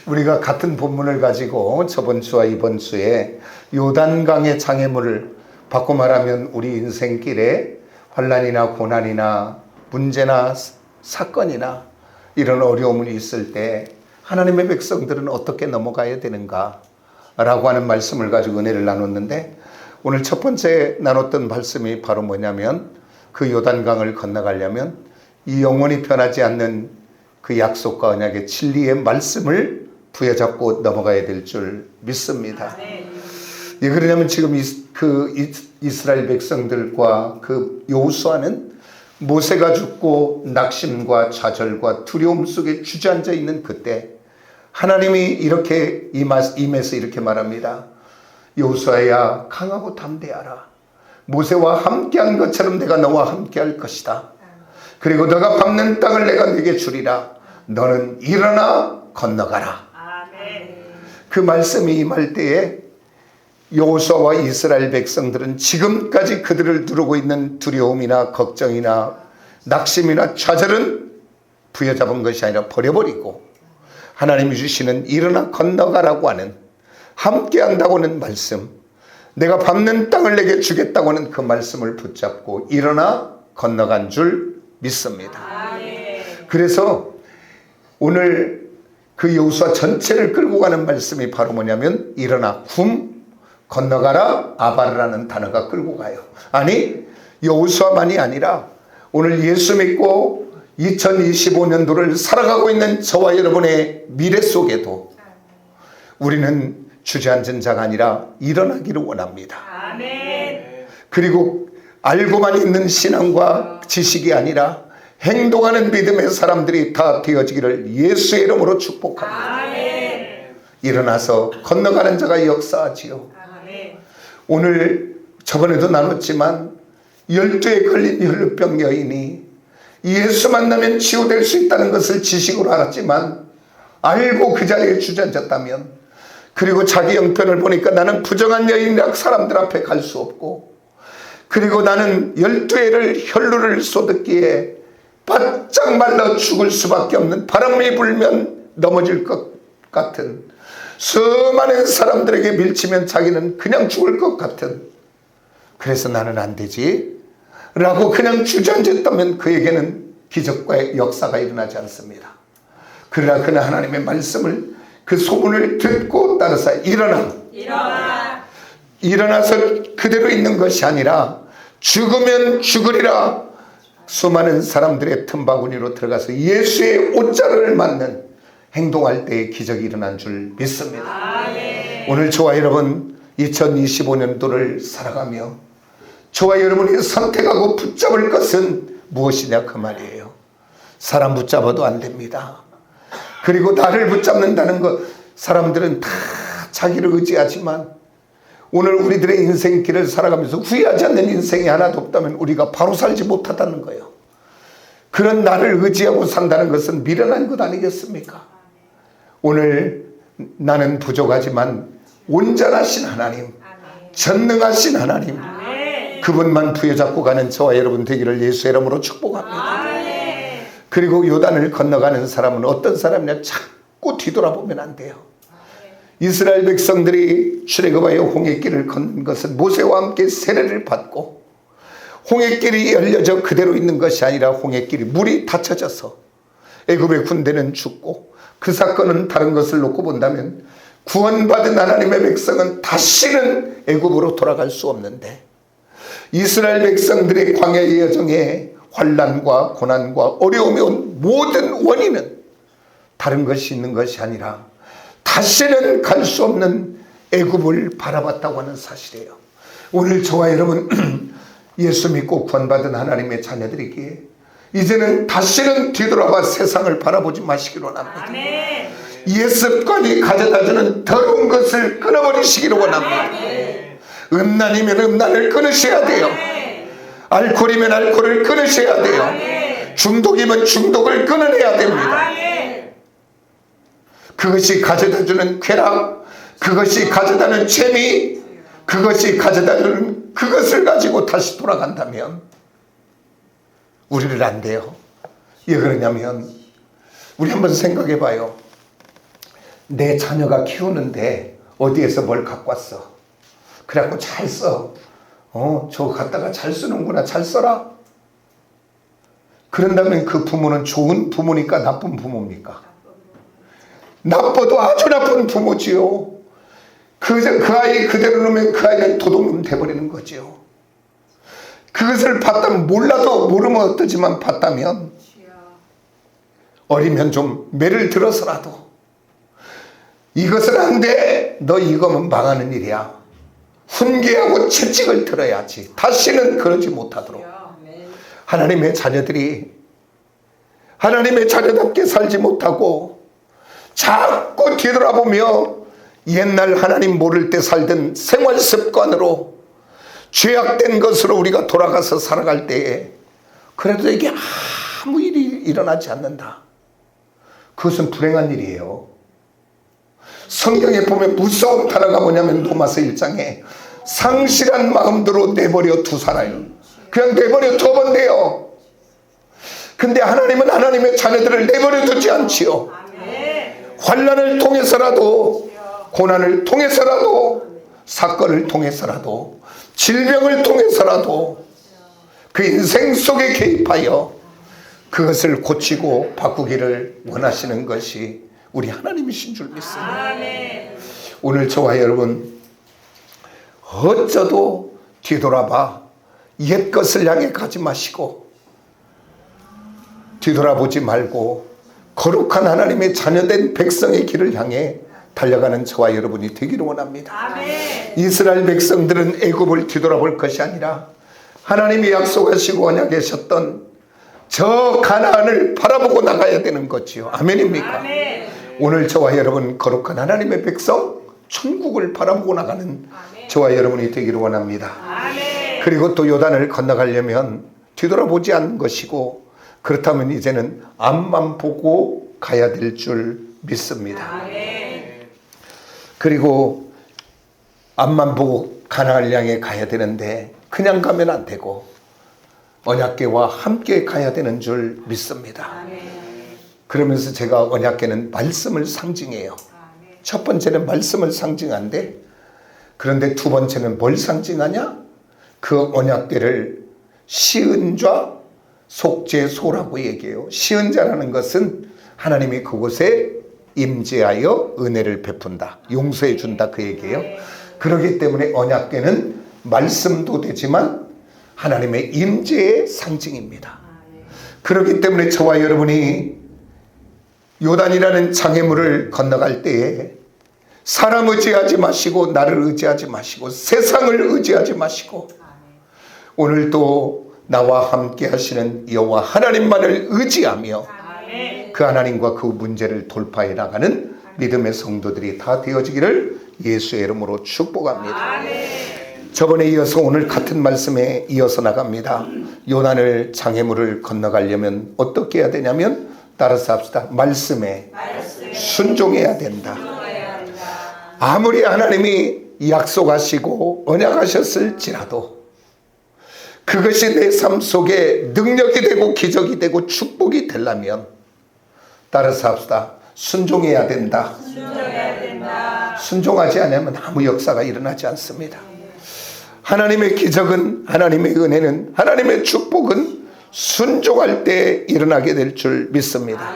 우리가 같은 본문을 가지고 저번 주와 이번 주에 요단강의 장애물을 바꿔 말하면 우리 인생길에 환난이나 고난이나 문제나 사건이나 이런 어려움이 있을 때 하나님의 백성들은 어떻게 넘어가야 되는가 라고 하는 말씀을 가지고 은혜를 나눴는데, 오늘 첫 번째 나눴던 말씀이 바로 뭐냐면, 그 요단강을 건너가려면 이 영원히 변하지 않는 그 약속과 언약의 진리의 말씀을 부여잡고 넘어가야 될 줄 믿습니다. 예, 그러냐면 지금 이스라엘 백성들과 그 여호수아는 모세가 죽고 낙심과 좌절과 두려움 속에 주저앉아 있는 그때 하나님이 이렇게 임해서 이렇게 말합니다. 여호수아야, 강하고 담대하라. 모세와 함께한 것처럼 내가 너와 함께할 것이다. 그리고 너가 밟는 땅을 내가 네게 주리라. 너는 일어나 건너가라. 그 말씀이 임할 때에 여호수아와 이스라엘 백성들은 지금까지 그들을 누르고 있는 두려움이나 걱정이나 낙심이나 좌절은 부여잡은 것이 아니라 버려버리고 하나님이 주시는 일어나 건너가라고 하는, 함께 한다고는 말씀, 내가 밟는 땅을 내게 주겠다고 하는 그 말씀을 붙잡고 일어나 건너간 줄 믿습니다. 그래서 오늘 그 여호수아 전체를 끌고 가는 말씀이 바로 뭐냐면, 일어나 건너가라 아바르라는 단어가 끌고 가요. 아니, 여호수아만이 아니라 오늘 예수 믿고 2025년도를 살아가고 있는 저와 여러분의 미래 속에도 우리는 주저앉은 자가 아니라 일어나기를 원합니다. 그리고 알고만 있는 신앙과 지식이 아니라 행동하는 믿음의 사람들이 다 되어지기를 예수의 이름으로 축복합니다. 일어나서 건너가는 자가 역사하지요. 오늘 저번에도 나눴지만 12에 걸린 혈루병 여인이 예수 만나면 치유될 수 있다는 것을 지식으로 알았지만, 알고 그 자리에 주저앉았다면, 그리고 자기 형편을 보니까 나는 부정한 여인이라 사람들 앞에 갈 수 없고, 그리고 나는 12회를 혈루를 쏟았기에 바짝 말라 죽을 수밖에 없는, 바람이 불면 넘어질 것 같은, 수많은 사람들에게 밀치면 자기는 그냥 죽을 것 같은, 그래서 나는 안 되지 라고 그냥 주저앉았다면 그에게는 기적과 역사가 일어나지 않습니다. 그러나 그는 하나님의 말씀을, 그 소문을 듣고 따라서 일어나서 그대로 있는 것이 아니라 죽으면 죽으리라 수많은 사람들의 틈바구니로 들어가서 예수의 옷자루를 맞는 행동할 때의 기적이 일어난 줄 믿습니다. 오늘 저와 여러분 2025년도를 살아가며 저와 여러분이 선택하고 붙잡을 것은 무엇이냐 그 말이에요. 사람 붙잡아도 안 됩니다. 그리고 나를 붙잡는다는 것, 사람들은 다 자기를 의지하지만 오늘 우리들의 인생길을 살아가면서 후회하지 않는 인생이 하나도 없다면 우리가 바로 살지 못하다는 거예요. 그런 나를 의지하고 산다는 것은 미련한 것 아니겠습니까? 오늘 나는 부족하지만 온전하신 하나님, 전능하신 하나님, 그분만 부여잡고 가는 저와 여러분 되기를 예수의 이름으로 축복합니다. 그리고 요단을 건너가는 사람은 어떤 사람이냐, 자꾸 뒤돌아보면 안 돼요. 이스라엘 백성들이 출애굽하여 홍해길을 걷는 것은 모세와 함께 세례를 받고 홍해길이 열려져 그대로 있는 것이 아니라 홍해길이 물이 닫혀져서 애굽의 군대는 죽고, 그 사건은 다른 것을 놓고 본다면 구원받은 하나님의 백성은 다시는 애굽으로 돌아갈 수 없는데, 이스라엘 백성들의 광야의 여정에 환난과 고난과 어려움이 온 모든 원인은 다른 것이 있는 것이 아니라 다시는 갈 수 없는 애굽을 바라봤다고 하는 사실이에요. 오늘 저와 여러분 예수 믿고 구원받은 하나님의 자녀들이기에 이제는 다시는 뒤돌아봐 세상을 바라보지 마시기를 원합니다. 옛습관이 가져다주는 더러운 것을 끊어버리시기를 원합니다. 음란이면 음란을 끊으셔야 돼요. 알코올이면 알코올을 끊으셔야 돼요. 중독이면 중독을 끊어내야 됩니다. 그것이 가져다주는 쾌락, 그것이 가져다주는 재미, 그것이 가져다주는 그것을 가지고 다시 돌아간다면 우리를 안 돼요. 왜 그러냐면 우리 한번 생각해 봐요. 내 자녀가 키우는데 어디에서 뭘 갖고 왔어. 그래갖고 잘 써. 저거 갖다가 잘 쓰는구나. 잘 써라. 그런다면 그 부모는 좋은 부모니까 나쁜 부모입니까? 나빠도 아주 나쁜 부모지요. 그 아이 그대로 놓으면 그 아이는 도둑놈 돼버리는 거지요. 그것을 봤다면 몰라도 모르면 어떠지만 봤다면 어리면 좀 매를 들어서라도 이것은 안 돼. 너 이거면 망하는 일이야. 훈계하고 채찍을 들어야지. 다시는 그러지 못하도록. 하나님의 자녀들이 하나님의 자녀답게 살지 못하고 자꾸 뒤돌아보며 옛날 하나님 모를 때 살던 생활 습관으로 죄악된 것으로 우리가 돌아가서 살아갈 때에 그래도 이게 아무 일이 일어나지 않는다. 그것은 불행한 일이에요. 성경에 보면 무서운 단어가 뭐냐면 로마서 1장에 상실한 마음대로 내버려 두살아요. 그냥 내버려 둬본대요. 근데 하나님은 하나님의 자녀들을 내버려 두지 않지요. 환난을 통해서라도 고난을 통해서라도 사건을 통해서라도 질병을 통해서라도 그 인생 속에 개입하여 그것을 고치고 바꾸기를 원하시는 것이 우리 하나님이신 줄 믿습니다. 오늘 저와 여러분 어쩌도 뒤돌아봐 옛 것을 향해 가지 마시고 뒤돌아보지 말고 거룩한 하나님의 자녀된 백성의 길을 향해 달려가는 저와 여러분이 되기를 원합니다. 이스라엘 백성들은 애굽을 뒤돌아볼 것이 아니라 하나님이 약속하시고 언약하셨던 저 가나안을 바라보고 나가야 되는 거지요. 아멘입니까? 오늘 저와 여러분 거룩한 하나님의 백성 천국을 바라보고 나가는 저와 여러분이 되기를 원합니다. 그리고 또 요단을 건너가려면 뒤돌아보지 않는 것이고 그렇다면 이제는 앞만 보고 가야 될 줄 믿습니다. 그리고 앞만 보고 가나안을 향해 가야 되는데 그냥 가면 안 되고 언약궤와 함께 가야 되는 줄 믿습니다. 그러면서 제가 언약궤는 말씀을 상징해요. 첫 번째는 말씀을 상징한데 그런데 두 번째는 뭘 상징하냐? 그 언약궤를 시은좌 속죄소라고 얘기해요. 시은자라는 것은 하나님이 그곳에 임재하여 은혜를 베푼다. 용서해 준다 그 얘기예요. 그렇기 때문에 언약궤는 말씀도 되지만 하나님의 임재의 상징입니다. 그렇기 때문에 저와 여러분이 요단이라는 장애물을 건너갈 때에 사람 의지하지 마시고 나를 의지하지 마시고 세상을 의지하지 마시고 오늘 또 나와 함께 하시는 여호와 하나님만을 의지하며 그 하나님과 그 문제를 돌파해 나가는 믿음의 성도들이 다 되어지기를 예수의 이름으로 축복합니다. 저번에 이어서 오늘 같은 말씀에 이어서 나갑니다. 요단을 장애물을 건너가려면 어떻게 해야 되냐면 따라서 합시다. 말씀에 순종해야 된다. 아무리 하나님이 약속하시고 언약하셨을지라도 그것이 내 삶 속에 능력이 되고 기적이 되고 축복이 되려면 따라서 합시다. 순종해야 된다. 순종하지 않으면 아무 역사가 일어나지 않습니다. 하나님의 기적은 하나님의 은혜는 하나님의 축복은 순종할 때 일어나게 될 줄 믿습니다.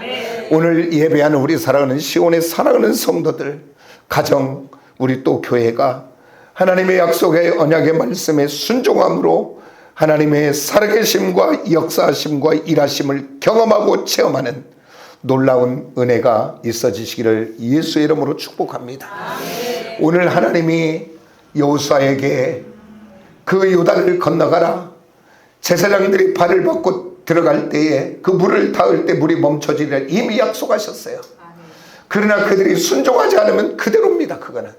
오늘 예배하는 우리 사랑하는 시온의 사랑하는 성도들 가정 우리 또 교회가 하나님의 약속의 언약의 말씀에 순종함으로 하나님의 살아계심과 역사하심과 일하심을 경험하고 체험하는 놀라운 은혜가 있어지시기를 예수의 이름으로 축복합니다. 오늘 하나님이 여호수아에게 그 요단을 건너가라 제사장들이 발을 뻗고 들어갈 때에 그 물을 닿을 때 물이 멈춰지리라 이미 약속하셨어요. 그러나 그들이 순종하지 않으면 그대로입니다. 그거는.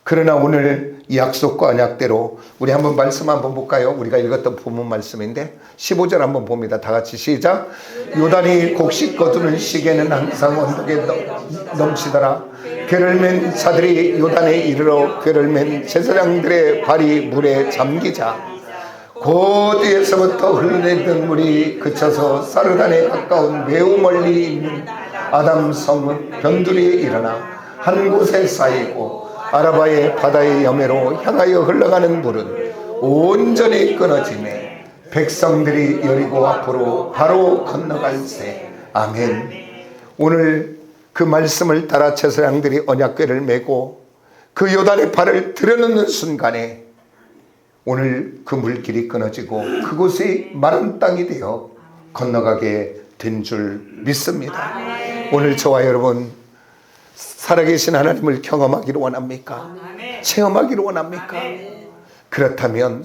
그러나 오늘 이 약속과 언약대로 우리 한번 말씀 한번 볼까요? 우리가 읽었던 본문 말씀인데 15절 한번 봅니다. 다 같이 시작. 요단이 곡식 거두는 시기에는 항상 언덕에 넘치더라. 궤를 맨 자들이 요단에 이르러 궤를 맨 제사장들의 발이 물에 잠기자 그 뒤에서부터 흘러내리던 물이 그쳐서 사르단에 가까운 매우 멀리 있는 아담 성은 변두리에 일어나 한 곳에 쌓이고 아라바의 바다의 여매로 향하여 흘러가는 물은 온전히 끊어지매 백성들이 여리고 앞으로 바로 건너갈세. 아멘. 오늘 그 말씀을 따라 제사장들이 언약궤를 메고 그 요단의 발을 들여놓는 순간에 오늘 그 물길이 끊어지고 그곳이 마른 땅이 되어 건너가게 된 줄 믿습니다. 오늘 저와 여러분 살아계신 하나님을 경험하기를 원합니까? 체험하기를 원합니까? 그렇다면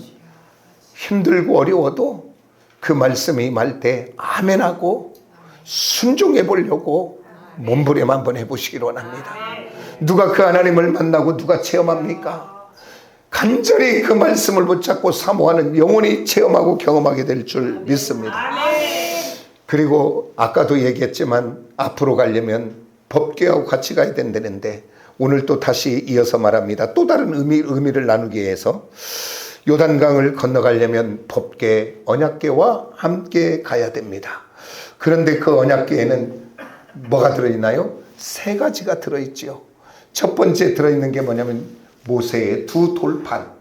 힘들고 어려워도 그 말씀이 임할 때 아멘하고 순종해 보려고 몸부림 한번 해보시기를 원합니다. 누가 그 하나님을 만나고 누가 체험합니까? 간절히 그 말씀을 붙잡고 사모하는 영혼이 체험하고 경험하게 될 줄 믿습니다. 그리고 아까도 얘기했지만 앞으로 가려면 법궤하고 같이 가야 된다는데 오늘 또 다시 이어서 말합니다. 또 다른 의미를 나누기 위해서 요단강을 건너가려면 법궤, 언약궤와 함께 가야 됩니다. 그런데 그 언약궤에는 뭐가 들어있나요? 세 가지가 들어있지요. 첫 번째 들어있는 게 뭐냐면 모세의 두 돌판,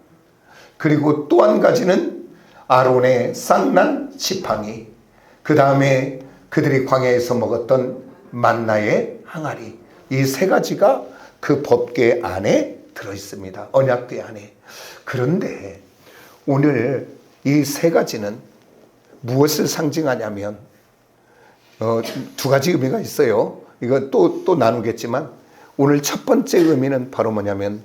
그리고 또 한 가지는 아론의 쌍난 지팡이, 그 다음에 그들이 광야에서 먹었던 만나의 항아리, 이 세 가지가 그 법궤 안에 들어있습니다. 언약궤 안에. 그런데 오늘 이 세 가지는 무엇을 상징하냐면 두 가지 의미가 있어요. 이거 또 나누겠지만 오늘 첫 번째 의미는 바로 뭐냐면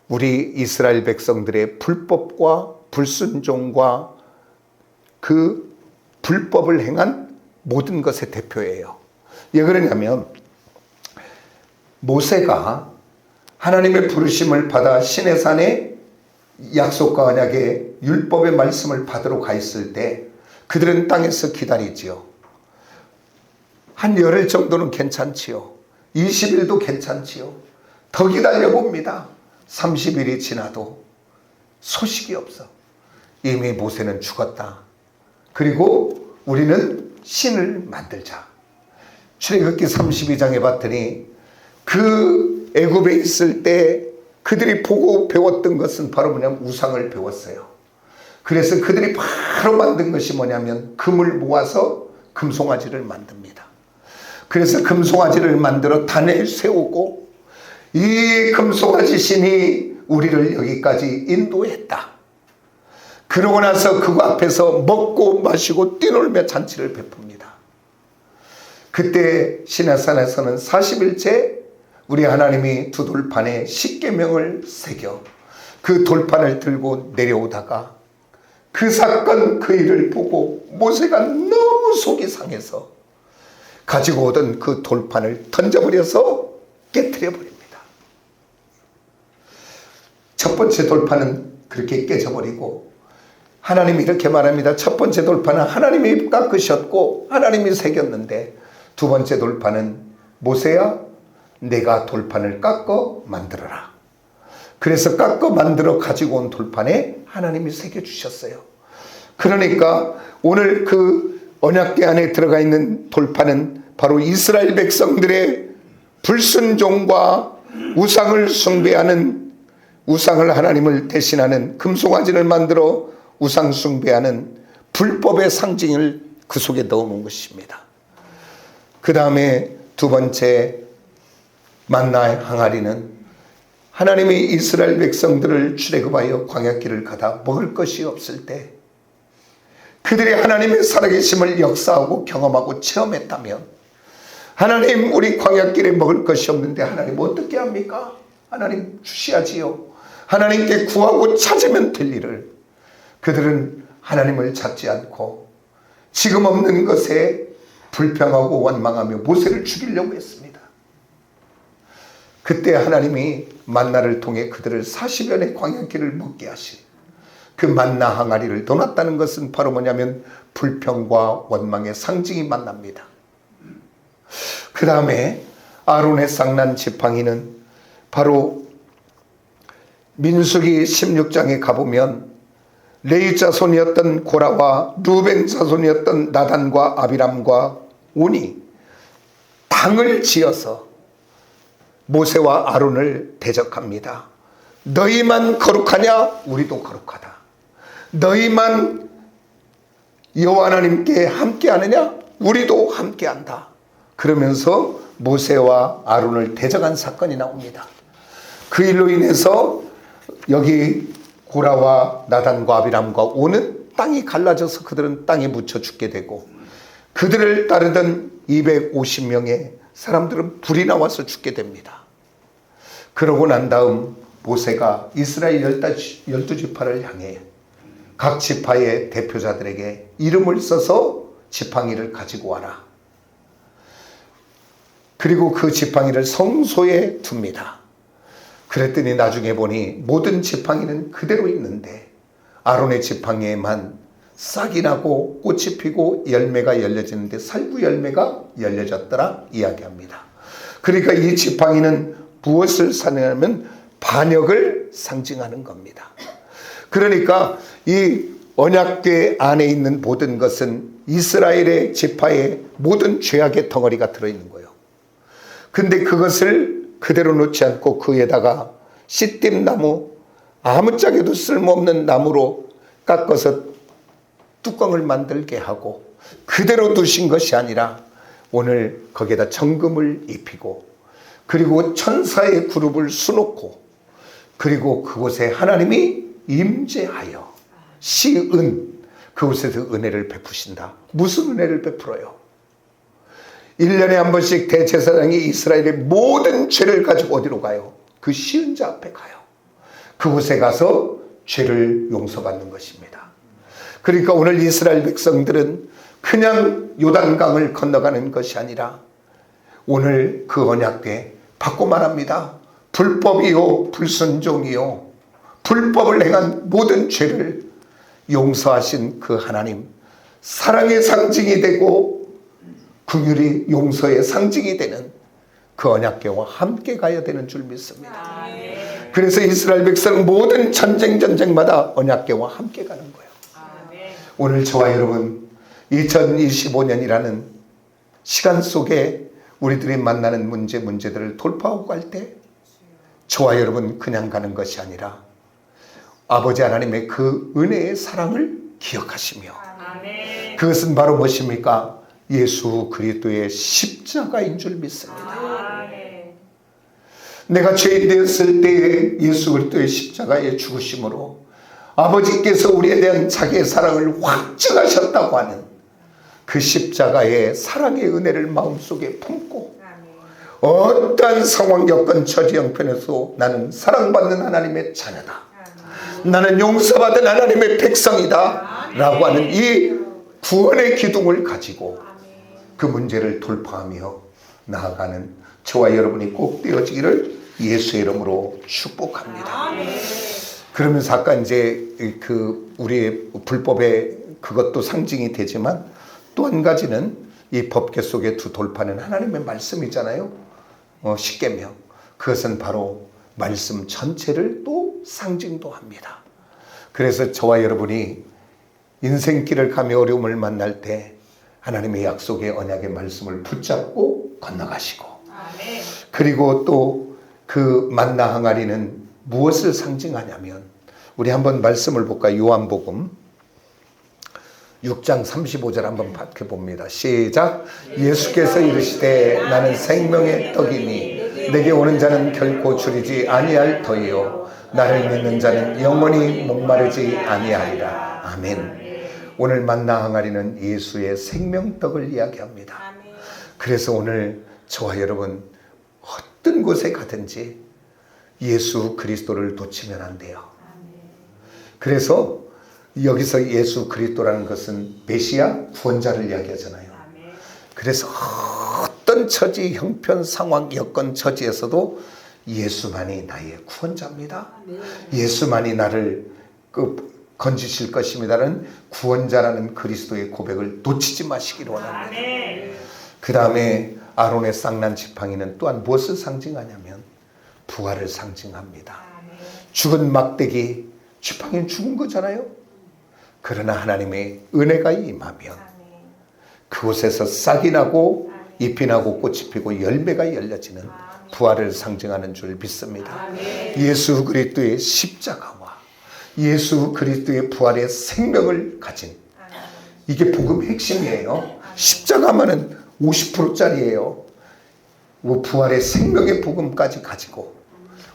우리 이스라엘 백성들의 불법과 불순종과 그 불법을 행한 모든 것의 대표예요. 왜 그러냐면 모세가 하나님의 부르심을 받아 시내산에 약속과 언약의 율법의 말씀을 받으러 가 있을 때 그들은 땅에서 기다리지요. 한 열흘 정도는 괜찮지요. 20일도 괜찮지요. 더 기다려봅니다. 30일이 지나도 소식이 없어. 이미 모세는 죽었다. 그리고 우리는 신을 만들자. 출애굽기 32장에 봤더니 그 애굽에 있을 때 그들이 보고 배웠던 것은 바로 뭐냐면 우상을 배웠어요. 그래서 그들이 바로 만든 것이 뭐냐면 금을 모아서 금송아지를 만듭니다. 그래서 금송아지를 만들어 단에 세우고 이 금송아지 신이 우리를 여기까지 인도했다. 그러고 나서 그거 앞에서 먹고 마시고 뛰놀며 잔치를 베풉니다. 그때 시내산에서는 40일째 우리 하나님이 두 돌판에 십계명을 새겨 그 돌판을 들고 내려오다가 그 사건 그 일을 보고 모세가 너무 속이 상해서 가지고 오던 그 돌판을 던져버려서 깨트려 버립니다. 첫 번째 돌판은 그렇게 깨져버리고 하나님이 이렇게 말합니다. 첫 번째 돌판은 하나님이 깎으셨고 하나님이 새겼는데 두 번째 돌판은 모세야 내가 돌판을 깎어 만들어라. 그래서 깎어 만들어 가지고 온 돌판에 하나님이 새겨주셨어요. 그러니까 오늘 그 언약궤 안에 들어가 있는 돌판은 바로 이스라엘 백성들의 불순종과 우상을 숭배하는, 우상을 하나님을 대신하는 금송아지를 만들어 우상 숭배하는 불법의 상징을 그 속에 넣어놓은 것입니다. 그 다음에 두 번째 만나의 항아리는 하나님이 이스라엘 백성들을 출애굽하여 광야길을 가다 먹을 것이 없을 때 그들이 하나님의 살아계심을 역사하고 경험하고 체험했다면 하나님 우리 광야길에 먹을 것이 없는데 하나님 어떻게 합니까? 하나님 주셔야지요. 하나님께 구하고 찾으면 될 일을 그들은 하나님을 찾지 않고 지금 없는 것에 불평하고 원망하며 모세를 죽이려고 했습니다. 그때 하나님이 만나를 통해 그들을 40년의 광야길을 먹게 하신 그 만나 항아리를 넣어놨다는 것은 바로 뭐냐면 불평과 원망의 상징이 만납니다. 그 다음에 아론의 쌍난 지팡이는 바로 민수기 16장에 가보면 레위 자손이었던 고라와 루벤 자손이었던 나단과 아비람과 온이 다 당을 지어서 모세와 아론을 대적합니다. 너희만 거룩하냐? 우리도 거룩하다. 너희만 여호와 하나님께 함께하느냐? 우리도 함께한다. 그러면서 모세와 아론을 대적한 사건이 나옵니다. 그 일로 인해서 여기 고라와 나단과 아비람과 오는 땅이 갈라져서 그들은 땅에 묻혀 죽게 되고, 그들을 따르던 250명의 사람들은 불이 나와서 죽게 됩니다. 그러고 난 다음 모세가 이스라엘 12지파를 향해 각 지파의 대표자들에게 이름을 써서 지팡이를 가지고 와라. 그리고 그 지팡이를 성소에 둡니다. 그랬더니 나중에 보니 모든 지팡이는 그대로 있는데 아론의 지팡이에만 싹이 나고 꽃이 피고 열매가 열려지는데 살구 열매가 열려졌더라 이야기합니다. 그러니까 이 지팡이는 무엇을 상징하냐면 반역을 상징하는 겁니다. 그러니까 이 언약궤 안에 있는 모든 것은 이스라엘의 지파의 모든 죄악의 덩어리가 들어있는 거예요. 근데 그것을 그대로 놓지 않고 그 위에다가 씨띠나무, 아무짝에도 쓸모없는 나무로 깎아서 뚜껑을 만들게 하고 그대로 두신 것이 아니라 오늘 거기에다 정금을 입히고, 그리고 천사의 그룹을 수놓고, 그리고 그곳에 하나님이 임재하여 시은, 그곳에서 은혜를 베푸신다. 무슨 은혜를 베풀어요? 1년에 한 번씩 대제사장이 이스라엘의 모든 죄를 가지고 어디로 가요? 그 시은 자 앞에 가요. 그곳에 가서 죄를 용서받는 것입니다. 그러니까 오늘 이스라엘 백성들은 그냥 요단강을 건너가는 것이 아니라 오늘 그 언약궤 받고 말합니다. 불법이요 불순종이요 불법을 행한 모든 죄를 용서하신 그 하나님, 사랑의 상징이 되고 긍휼이 용서의 상징이 되는 그 언약궤와 함께 가야 되는 줄 믿습니다. 그래서 이스라엘 백성은 모든 전쟁마다 언약궤와 함께 가는 거예요. 오늘 저와 여러분 2025년이라는 시간 속에 우리들이 만나는 문제들을 돌파하고 갈 때 저와 여러분 그냥 가는 것이 아니라 아버지 하나님의 그 은혜의 사랑을 기억하시며, 그것은 바로 무엇입니까? 예수 그리스도의 십자가인 줄 믿습니다. 내가 죄인 되었을 때에 예수 그리스도의 십자가의 죽으심으로 아버지께서 우리에 대한 자기의 사랑을 확증하셨다고 하는 그 십자가의 사랑의 은혜를 마음속에 품고 어떠한 상황, 여건, 처지, 형편에서 나는 사랑받는 하나님의 자녀다, 나는 용서받은 하나님의 백성이다 라고 하는 이 구원의 기둥을 가지고 그 문제를 돌파하며 나아가는 저와 여러분이 꼭 되어지기를 예수의 이름으로 축복합니다. 그러면서 아까 이제 그 우리의 불법의 그것도 상징이 되지만 또 한 가지는 이 법궤 속의 두 돌파는 하나님의 말씀이잖아요. 십계명. 그것은 바로 말씀 전체를 또 상징도 합니다. 그래서 저와 여러분이 인생길을 가며 어려움을 만날 때 하나님의 약속의 언약의 말씀을 붙잡고 건너가시고, 그리고 또 그 만나 항아리는 무엇을 상징하냐면, 우리 한번 말씀을 볼까요? 요한복음 6장 35절 한번 밝혀봅니다. 시작. 예수께서 이르시되 나는 생명의 떡이니 내게 오는 자는 결코 줄이지 아니할 터이요 나를 믿는 자는 영원히 목마르지 아니하리라. 아멘. 오늘 만나 항아리는 예수의 생명떡을 이야기합니다. 그래서 오늘 저와 여러분 어떤 곳에 가든지 예수 그리스도를 놓치면 안 돼요. 그래서 여기서 예수 그리스도라는 것은 메시아 구원자를 이야기하잖아요. 그래서 어떤 처지, 형편, 상황, 여건, 처지에서도 예수만이 나의 구원자입니다. 예수만이 나를 건지실 것입니다라는 구원자라는 그리스도의 고백을 놓치지 마시기를 원합니다. 그 다음에 아론의 쌍난 지팡이는 또한 무엇을 상징하냐면 부활을 상징합니다. 죽은 막대기, 지팡이는 죽은 거잖아요. 그러나 하나님의 은혜가 임하면 그곳에서 싹이 나고 잎이 나고 꽃이 피고 열매가 열려지는 부활을 상징하는 줄 믿습니다. 예수 그리스도의 십자가와 예수 그리스도의 부활의 생명을 가진, 이게 복음의 핵심이에요. 십자가만은 50%짜리예요. 부활의 생명의 복음까지 가지고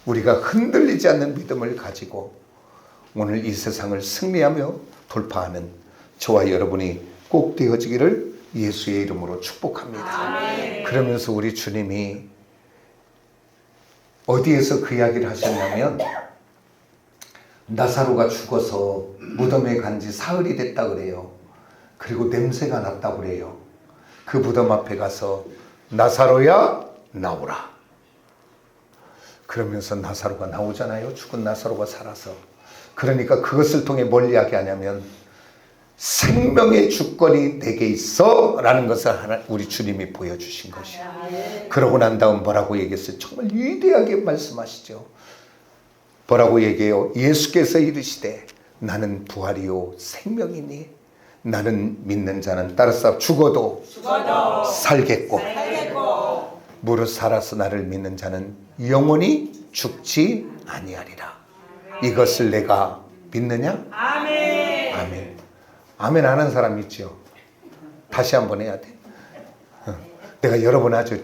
우리가 흔들리지 않는 믿음을 가지고 오늘 이 세상을 승리하며 돌파하는 저와 여러분이 꼭 되어지기를 예수의 이름으로 축복합니다. 그러면서 우리 주님이 어디에서 그 이야기를 하셨냐면, 나사로가 죽어서 무덤에 간 지 사흘이 됐다 그래요. 그리고 냄새가 났다 그래요. 그 무덤 앞에 가서 나사로야 나오라. 그러면서 나사로가 나오잖아요. 죽은 나사로가 살아서. 그러니까 그것을 통해 뭘 이야기하냐면 생명의 주권이 내게 있어 라는 것을 우리 주님이 보여주신 것이에요. 그러고 난 다음 뭐라고 얘기했어요? 정말 위대하게 말씀하시죠. 뭐라고 얘기해요? 예수께서 이르시되 나는 부활이요 생명이니 나는 믿는 자는 따라서 죽어도 살겠고 무릇 살아서 나를 믿는 자는 영원히 죽지 아니하리라. 이것을 내가 믿느냐? 아멘. 아멘. 아멘 하는 사람 있죠? 다시 한번 해야 돼. 내가 여러 번 하죠.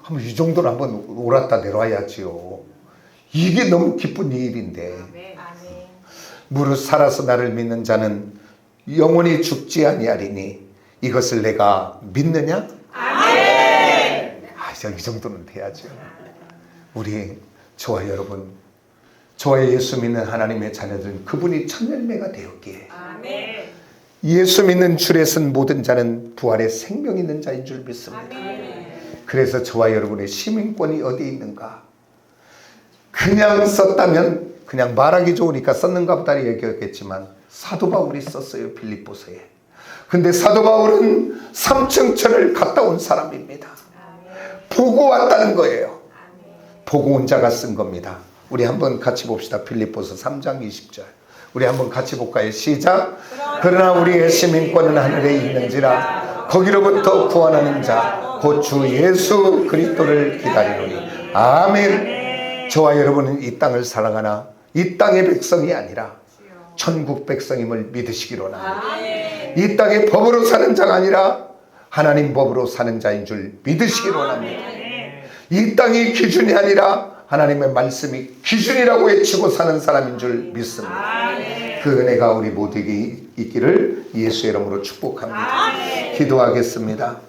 한번 이 정도는 한번 옳았다 내려와야지요. 이게 너무 기쁜 일인데. 무릇 살아서 나를 믿는 자는 영원히 죽지 아니하리니 이것을 내가 믿느냐? 아멘. 이 정도는 돼야죠. 우리 저와 여러분, 저와 예수 믿는 하나님의 자녀들은 그분이 첫 열매가 되었기에 아멘. 예수 믿는 줄에 쓴 모든 자는 부활의 생명 있는 자인 줄 믿습니다. 아멘. 그래서 저와 여러분의 시민권이 어디에 있는가? 그냥 썼다면 그냥 말하기 좋으니까 썼는가 보다 얘기했겠지만 사도 바울이 썼어요. 빌립보서에. 근데 사도 바울은 삼층천을 갔다 온 사람입니다. 보고 왔다는 거예요. 보고 온 자가 쓴 겁니다. 우리 한번 같이 봅시다. 빌립보서 3장 20절. 우리 한번 같이 볼까요? 시작. 그러나 우리의 시민권은 하늘에 있는지라 거기로부터 구원하는 자 곧 주 예수 그리스도를 기다리노니. 아멘. 저와 여러분은 이 땅을 사랑하나 이 땅의 백성이 아니라 천국 백성임을 믿으시기로나. 이 땅의 법으로 사는 자가 아니라 하나님 법으로 사는 자인 줄 믿으시기로납니다. 이 땅이 기준이 아니라 하나님의 말씀이 기준이라고 외치고 사는 사람인 줄 믿습니다. 그 은혜가 우리 모두에게 있기를 예수의 이름으로 축복합니다. 기도하겠습니다.